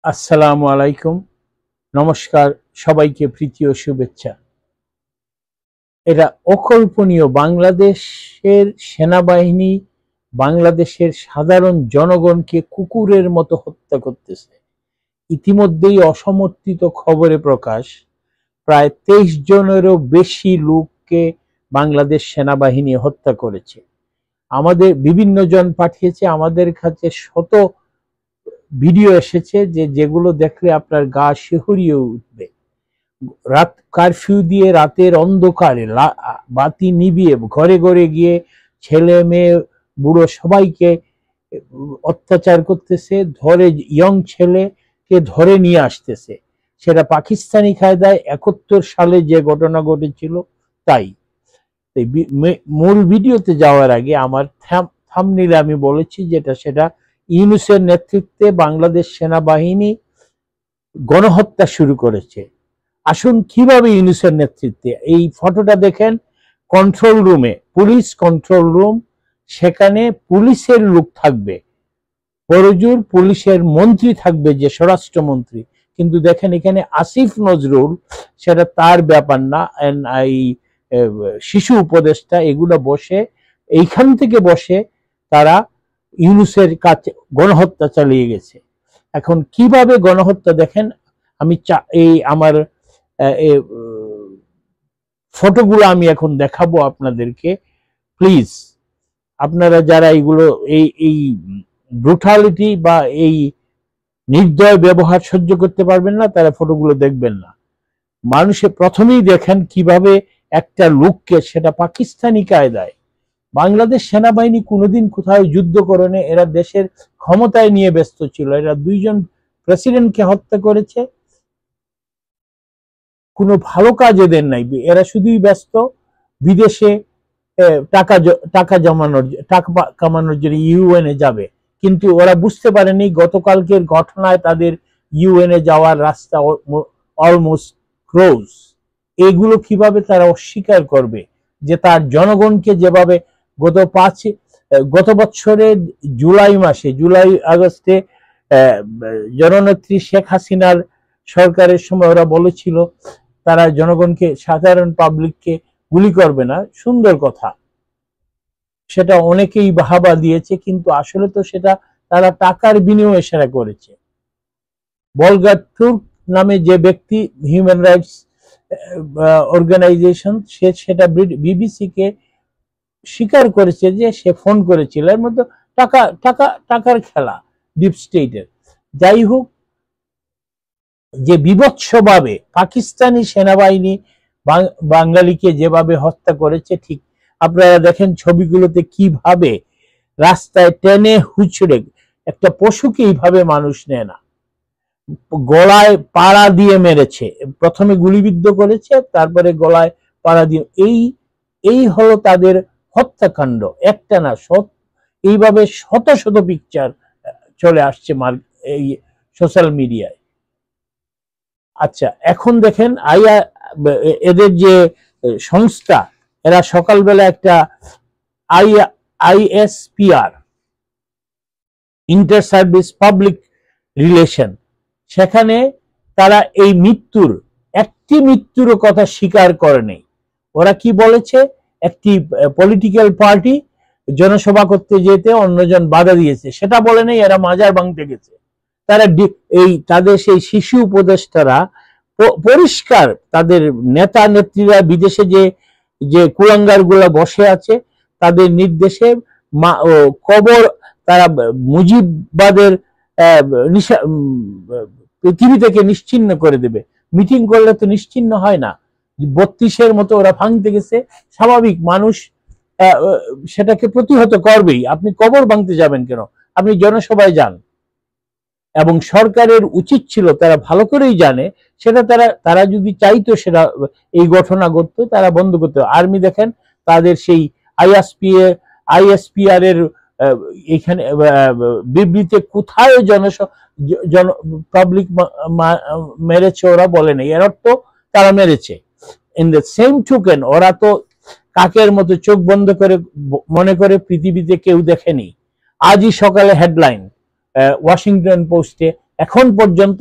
আসসালামু আলাইকুম, নমস্কার, সবাইকে প্রীতি ও শুভেচ্ছা। এটা অকল্পনীয়, বাংলাদেশের সেনাবাহিনী বাংলাদেশের সাধারণ জনগণকে কুকুরের মতো হত্যা করতেছে। ইতিমধ্যেই অসমর্থিত খবরে প্রকাশ, প্রায় 23 জনেরও বেশি লোককে বাংলাদেশ সেনাবাহিনী হত্যা করেছে। আমাদের বিভিন্ন জন পাঠিয়েছে, আমাদের কাছে শত ভিডিও এসেছে যেগুলো দেখলে আপনার গা শিহরিয়ে উঠবে। রাত কারফিউ দিয়ে রাতের অন্ধকারে বাতি নিভিয়ে ঘরে ঘরে গিয়ে ছেলে মেয়ে বুড়ো সবাইকে অত্যাচার করতেছে, ধরে ইয়ং ছেলেকে ধরে নিয়ে আসতেছে। সেটা পাকিস্তানি কায়দায় 71 সালে যে ঘটনা ঘটেছিল তাই। মূল ভিডিওতে যাওয়ার আগে আমার থাম্বনেইলে আমি বলেছি সেটা ইউনূসের নেতৃত্বে বাংলাদেশ সেনাবাহিনী গণহত্যা শুরু করেছে। আসুন কিভাবে ইউনূসের নেতৃত্বে, এই ফটোটা দেখেন, কন্ট্রোল রুমে, পুলিশ কন্ট্রোল রুম, সেখানে পুলিশের লোক থাকবে, পরজুর পুলিশের মন্ত্রী থাকবে, যে স্বরাষ্ট্রমন্ত্রী। কিন্তু দেখেন এখানে আসিফ নজরুল, সেটা তার ব্যাপার না, এই শিশু উপদেষ্টা, এগুলো বসে এইখান থেকে বসে তারা ইউনূসের কাছে গণহত্যা চালিয়ে গেছে। এখন কিভাবে গণহত্যা দেখেন, আমি এই আমার ফটোগুলো আমি এখন দেখাবো আপনাদেরকে। প্লিজ আপনারা যারা এইগুলো এই ব্রুটালিটি বা এই নির্দয় ব্যবহার সহ্য করতে পারবেন না, তারা ফটোগুলো দেখবেন না। মানুষে প্রথমেই দেখেন কিভাবে একটা লোককে, সেটা পাকিস্তানি কায়দায়, বাংলাদেশ সেনাবাহিনী কোনোদিন কোথাও যুদ্ধ করে না, এরা দেশের ক্ষমতায় নিয়ে ব্যস্ত ছিল। এরা 2 জন প্রেসিডেন্টকে হত্যা করেছে, কোনো ভালো কাজ এদের নাই, এরা শুধুই ব্যস্ত বিদেশে টাকা জমানোর, টাকা কামানোর জন্য ইউএনএ যাবে। কিন্তু ওরা বুঝতে পারেনি গতকালকের ঘটনায় তাদের ইউএনএ যাওয়ার রাস্তা অলমোস্ট ক্লোজ। এগুলো কিভাবে তারা অস্বীকার করবে যে তার জনগণকে যেভাবে গত বছরের জুলাই আগস্টে জননেত্রী শেখ হাসিনার সরকারের সময় ওরা বলেছিল তারা জনগণকে, সাধারণ পাবলিককে গুলি করবে না। সুন্দর কথা, সেটা অনেকেই বাহাবা দিয়েছে, কিন্তু আসলে তো সেটা তারা টাকার বিনিময়ে সেটা করেছে। ভলগার তুর্ক নামে যে ব্যক্তি, হিউম্যান রাইটস অর্গানাইজেশন, সেটা বিবিসি কে স্বীকার করেছে যে সে ফোন করেছিল। এর মধ্যে টাকার খেলা ডিপ স্টেটের। যাই হোক, যে বিভৎসভাবে পাকিস্তানি সেনাবাহিনী বাঙালিকে যেভাবে হত্যা করেছে, ঠিক আপনারা দেখেন ছবিগুলোতে কিভাবে রাস্তায় টেনে হুচড়ে, একটা পশুকে এইভাবে মানুষ নেয় না, গলায় পাড়া দিয়ে মেরেছে, প্রথমে গুলিবিদ্ধ করেছে, তারপরে গলায় পাড়া দিয়ে। এই হলো তাদের হত্যাকাণ্ড, একটা না, এইভাবে শত শত পিকচার চলে আসছে এই সোশ্যাল মিডিয়ায়। আচ্ছা, এখন দেখেন এদের যে সংস্থা, এরা সকালবেলা একটা ISPR, inter service public relation, সেখানে তারা এই একটি মৃত্যুর কথা স্বীকার করেনি। ওরা কি বলেছে, একটি পলিটিক্যাল পার্টি জনসভা করতে যেতে অন্যজন বাধা দিয়েছে, সেটা বলে নেই, এরা মাজার ভাঙতে গেছে। তারা তাদের সেই শিশু উপদেষ্টারা পরিষ্কার, তাদের নেতা নেত্রীরা বিদেশে যে কুলাঙ্গার গুলা বসে আছে, তাদের নির্দেশে কবর, তারা মুজিববাদের পৃথিবী থেকে নিশ্চিহ্ন করে দেবে। মিটিং করলে তো নিশ্চিহ্ন হয় না, 32-এর মতো ওরা ভাঙতে গেছে। স্বাভাবিক, মানুষ সেটাকে প্রতিহত করবেই। আপনি কবর ভাঙতে যাবেন কেন? আপনি জনসভায় যান। এবং সরকারের উচিত ছিল, তারা ভালো করেই জানে সেটা, তারা যদি চাইতো সেটা, এই ঘটনা ঘটতো, তারা বন্ধ করতে। আর্মি দেখেন তাদের সেই আইএসপিআর এর এখানে বিবৃতি কোথায় পাবলিক মেরেছে ওরা বলে নেই, এর অর্থ তারা মেরেছে। ইন দ্য সেম টোকেন ওরা তো কাকের মতো চোখ বন্ধ করে মনে করে পৃথিবীতে কেউ দেখেনি। আজই সকালে হেডলাইন ওয়াশিংটন পোস্টে এখন পর্যন্ত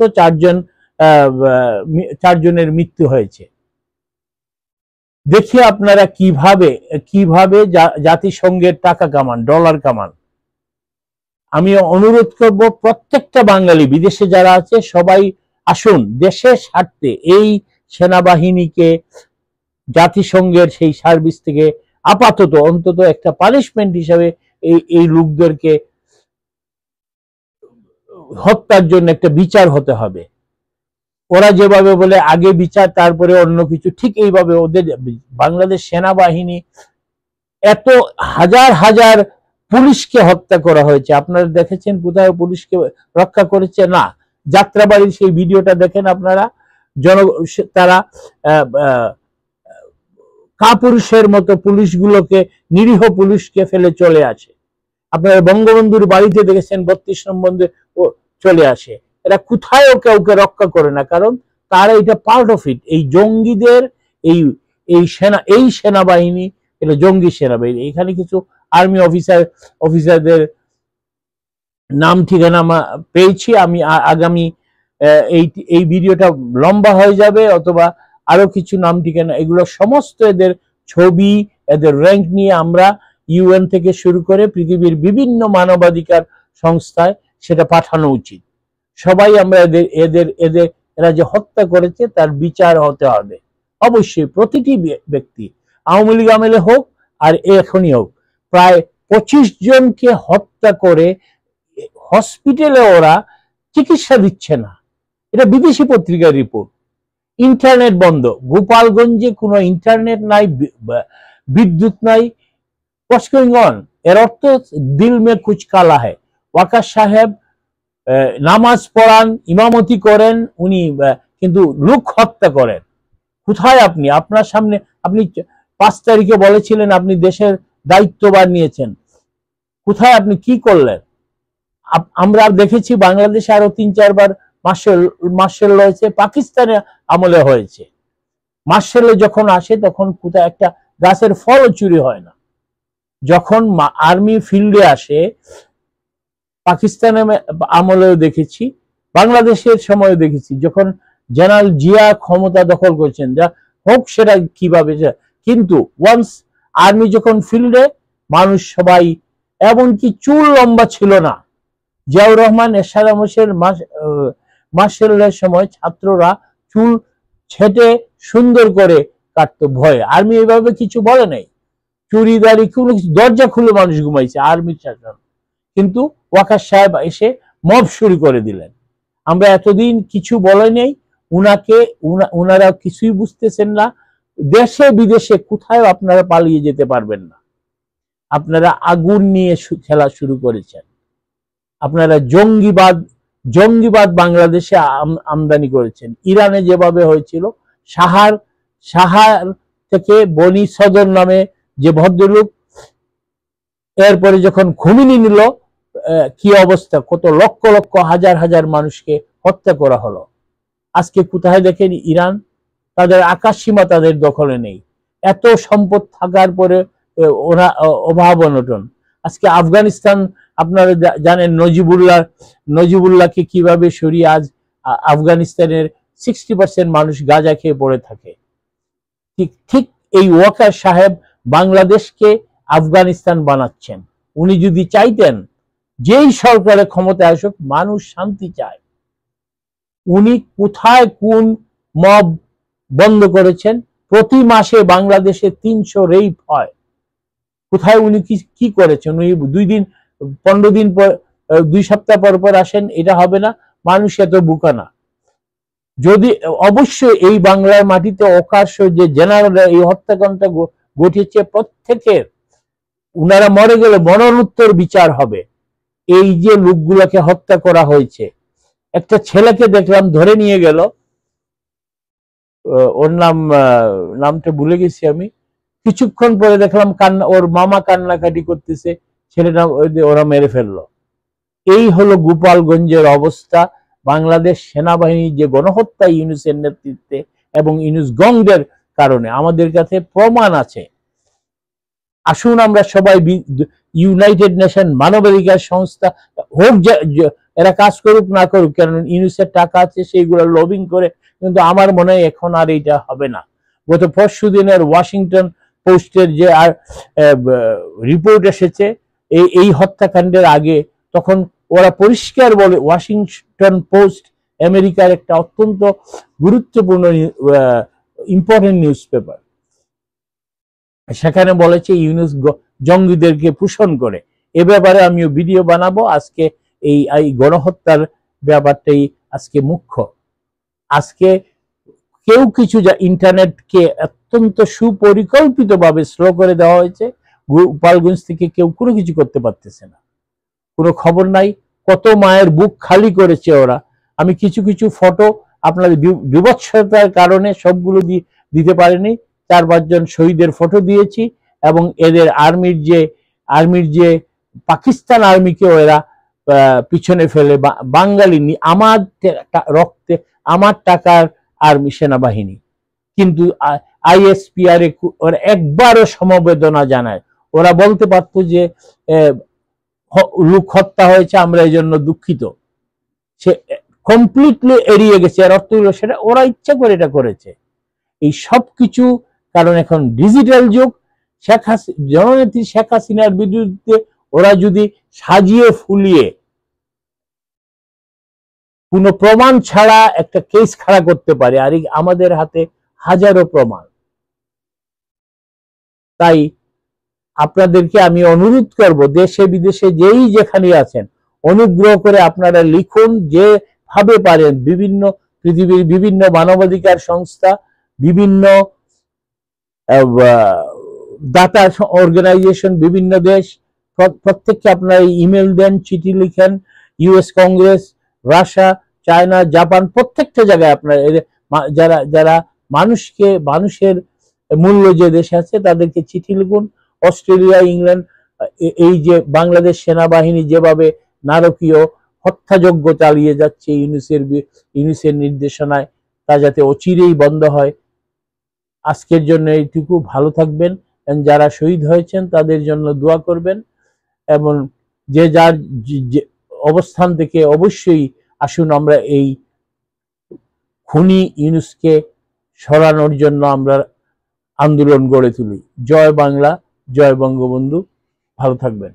চারজনের মৃত্যু হয়েছে। দেখি আপনারা কিভাবে জাতিসংঘের টাকা কামান, ডলার কামান। আমি অনুরোধ করব প্রত্যেকটা বাঙালি বিদেশে যারা আছে সবাই আসুন, দেশের স্বার্থে এই সেনাবাহিনীকে জাতিসংঘের সেই সার্ভিস থেকে আপাতত অন্তত একটা পানিশমেন্ট হিসাবে এই লোকদেরকে হত্যার জন্য একটা বিচার হতে হবে। ওরা যেভাবে বলে আগে বিচার তারপরে অন্য কিছু, ঠিক এইভাবে ওদের বাংলাদেশ সেনাবাহিনী এত হাজার হাজার পুলিশকে হত্যা করা হয়েছে। আপনারা দেখেছেন কোথাও পুলিশকে রক্ষা করেছে? না। যাত্রাবাড়ির সেই ভিডিওটা দেখেন আপনারা, তারা কাপুরুষের মতো পুলিশগুলোকে, নিরীহ পুলিশকে ফেলে চলে আসে। আপনারা বঙ্গবন্ধুর বাড়িতে দেখেছেন 32 নম্বরে চলে আসে। এরা কোথায়ও কাউকে রক্ষা করে না, কারণ তারা এটা পার্ট অফ ইট। এই জঙ্গিদের এই সেনাবাহিনী এটা জঙ্গি সেনাবাহিনী। এখানে কিছু আর্মি অফিসারদের নাম ঠিকানা পেয়েছি আমি। আগামী এই ভিডিওটা লম্বা হয়ে যাবে, অথবা আরো কিছু নাম ঠিকানা, এগুলো সমস্ত এদের ছবি, এদের র্যাঙ্ক নিয়ে আমরা ইউএন থেকে শুরু করে পৃথিবীর বিভিন্ন মানবাধিকার সংস্থায় সেটা পাঠানো উচিত। সবাই আমরা এরা যে হত্যা করেছে তার বিচার হতে হবে অবশ্যই। প্রতিটি ব্যক্তি, আওয়ামী লীগ আমলে হোক আর এখনই হোক, প্রায় 25 জনকে হত্যা করে হসপিটালে ওরা চিকিৎসা দিচ্ছে না। এটা বিদেশি পত্রিকার রিপোর্ট। ইন্টারনেট বন্ধ, গোপালগঞ্জে কোনো ইন্টারনেট নাই, বিদ্যুৎ নাই। What's going on? এর অর্থ দিল মে কুছ কালা হ্যায়। ওয়াকার সাহেব নামাজ পড়ান, ইমামতি করেন, উনি কিন্তু লোক হত্যা করেন। কোথায় আপনি? আপনার সামনে আপনি 5 তারিখে বলেছিলেন আপনি দেশের দায়িত্বভার নিয়েছেন, কোথায় আপনি কি করলেন? আমরা দেখেছি বাংলাদেশে আরো 3-4 বার মার্শাল হয়েছে, পাকিস্তানে আমলে হয়েছে। মার্শালে যখন আসে তখন কোথায় একটা গাছের ফলও চুরি হয় না। যখন আর্মি ফিল্ডে আসে, পাকিস্তানের আমলেও দেখেছি, বাংলাদেশের সময়ও দেখেছি, যখন জেনারেল জিয়া ক্ষমতা দখল করেছেন, যা হোক সেটা কিভাবে, কিন্তু ওয়ান্স আর্মি যখন ফিল্ডে, মানুষ সবাই, এমনকি চুল লম্বা ছিল না। জিয়াউর রহমান এরশাদ মার্শালের সময় ছাত্ররা চুল ছেটে সুন্দর করে কাটতো ভয়ে। আর্মি এভাবে কিছু বলে নাই, চুরিদারি কোনো দরজা খুলে মানুষ ঘুমাইছে আর্মির শাসন। কিন্তু ওয়াকার সাহেব এসে মব শুরু করে দিলেন। আমরা এতদিন কিছু বলে নেই, উনারা কিছুই বুঝতেছেন না। দেশে বিদেশে কোথায় আপনারা পালিয়ে যেতে পারবেন না। আপনারা আগুন নিয়ে খেলা শুরু করেছেন। আপনারা জঙ্গিবাদ বাংলাদেশে আমদানি করেছেন। ইরানে যেভাবে হয়েছিল, সাহার থেকে বনি সদর নামে যে ভদ্রলোক, এরপরে যখন খুমিনি নিল, কি অবস্থা, কত লক্ষ লক্ষ হাজার হাজার মানুষকে হত্যা করা হলো। আজকে কোথায় দেখেন ইরান, তাদের আকাশ সীমা তাদের দখলে নেই। এত সম্পদ থাকার পরে ওরা অভাব অনটন। আজকে আফগানিস্তান, আপনারা জানেন নজিবুল্লাহকে কিভাবে সরিয়ে আজ আফগানিস্তানের 60% মানুষ গাঁজা খেয়ে পড়ে থাকে। ঠিক এই ওয়াকার সাহেব বাংলাদেশকে আফগানিস্তান বানাচ্ছেন। উনি যদি চাইতেন যেই সরকারের ক্ষমতায় আসুক, মানুষ শান্তি চায়, উনি কোথায় কোন মব বন্ধ করেছেন? প্রতি মাসে বাংলাদেশে 300 রেপ হয়। কোথায় উনি কি করেছেন? উনি 15 দিন পর, 2 সপ্তাহ পর আসেন, এটা হবে না। মানুষ এত বোকা না। যদি অবশ্যই এই বাংলার মাটিতে অকার্য যে জেনারেল এই হত্যাকাণ্ডটা ঘটেছে, প্রত্যেকের, উনারা মরে গেলে মরণোত্তর বিচার হবে। এই যে লোকগুলোকে হত্যা করা হয়েছে, একটা ছেলেকে দেখলাম ধরে নিয়ে গেল, ওর নামটা ভুলে গেছি আমি। কিছুক্ষণ পরে দেখলাম ওর মামা কান্নাকাটি করতেছে, ছেলেটা ওরা মেরে ফেললো। এই হলো গোপালগঞ্জের অবস্থা। বাংলাদেশ সেনাবাহিনী যে গণহত্যা ইউনূসের নেতৃত্বে এবং ইউনূস গংদের কারণে, আমাদের কাছে প্রমাণ আছে। আসুন আমরা সবাই ইউনাইটেড নেশন মানবাধিকার সংস্থা হোক, এরা কাজ করুক না করুক, কারণ ইউনিসেফ টাকা আছে সেইগুলো লবিং করে, কিন্তু আমার মনে হয় এখন আর এইটা হবে না। গত পরশু দিনের ওয়াশিংটন পোস্টের যে আর রিপোর্ট এসেছে এই হত্যাকাণ্ডের আগে, তখন ওরা পরিষ্কার বলে, ওয়াশিংটন পোস্ট আমেরিকার একটা অত্যন্ত গুরুত্বপূর্ণ ইম্পর্টেন্ট নিউজ পেপার, সেখানে বলেছে ইউনুস জঙ্গিদেরকে পোষণ করে। এ ব্যাপারে আমিও ভিডিও বানাবো। আজকে এই গণহত্যার ব্যাপারটাই আজকে মুখ্য। আজকে কেউ কিছু ইন্টারনেটকে অত্যন্ত সুপরিকল্পিতভাবে স্লো করে দেওয়া হয়েছে। গোপালগঞ্জ থেকে কেউ কোনো কিছু করতে পারতেছে না, কোনো খবর নাই। কত মায়ের বুক খালি করেছে ওরা। আমি কিছু কিছু ফটো আপনাদের বিভৎসতার কারণে সবগুলো দিতে পারিনি, 4-5 জন শহীদের ফটো দিয়েছি, এবং এদের আর্মির যে পাকিস্তান আর্মিকে এরা পিছনে ফেলে বাঙালি আমার রক্তে আমার টাকার আর্মি সেনাবাহিনী, কিন্তু আইএসপিআর ওরা একবারও সমবেদনা জানায়। ওরা বলতে পারতো যে লোক হত্যা হয়েছে, আমরা এই জন্য দুঃখিত। সে কমপ্লিটলি এড়িয়ে গেছে। আর অর্থ হলো সেটা ওরা ইচ্ছা করে এটা করেছে। এই সব কিছু কারণ এখন ডিজিটাল যুগ। জননেত্রী শেখ হাসিনার বিরুদ্ধে ওরা যদি সাজিয়ে ফুলিয়ে কোনো প্রমাণ ছাড়া একটা কেস খাড়া করতে পারে, আর আমাদের হাতে হাজারো প্রমাণ। তাই আপনাদেরকে আমি অনুরোধ করব, দেশে বিদেশে যেই যেখানে আছেন, অনুগ্রহ করে আপনারা লিখুন, যেভাবে পারেন। পৃথিবীর বিভিন্ন মানবাধিকার সংস্থা, বিভিন্ন দাতা অর্গানাইজেশন, বিভিন্ন দেশ, প্রত্যেককে আপনারা ইমেল দেন, চিঠি লিখেন। US Congress, Russia, China, Japan, প্রত্যেকটা জায়গায় আপনারা যারা মানুষের মূল্য যে দেশে আছে তাদেরকে চিঠি লিখুন। অস্ট্রেলিয়া, ইংল্যান্ড, এই যে বাংলাদেশ সেনাবাহিনী যেভাবে নারকীয় হত্যাযজ্ঞ চালিয়ে যাচ্ছে ইউনিসের নির্দেশনায়, তা যাতে অচিরেই বন্ধ হয়। আজকের জন্য এইটুকু। ভালো থাকবেন। যারা শহীদ হয়েছেন তাদের জন্য দোয়া করবেন, এবং যে যার অবস্থান থেকে অবশ্যই আসুন আমরা এই খুনি ইউনুসকে সরানোর জন্য আমরা আন্দোলন গড়ে তুলি। জয় বাংলা, জয় বঙ্গবন্ধু। ভালো থাকবেন।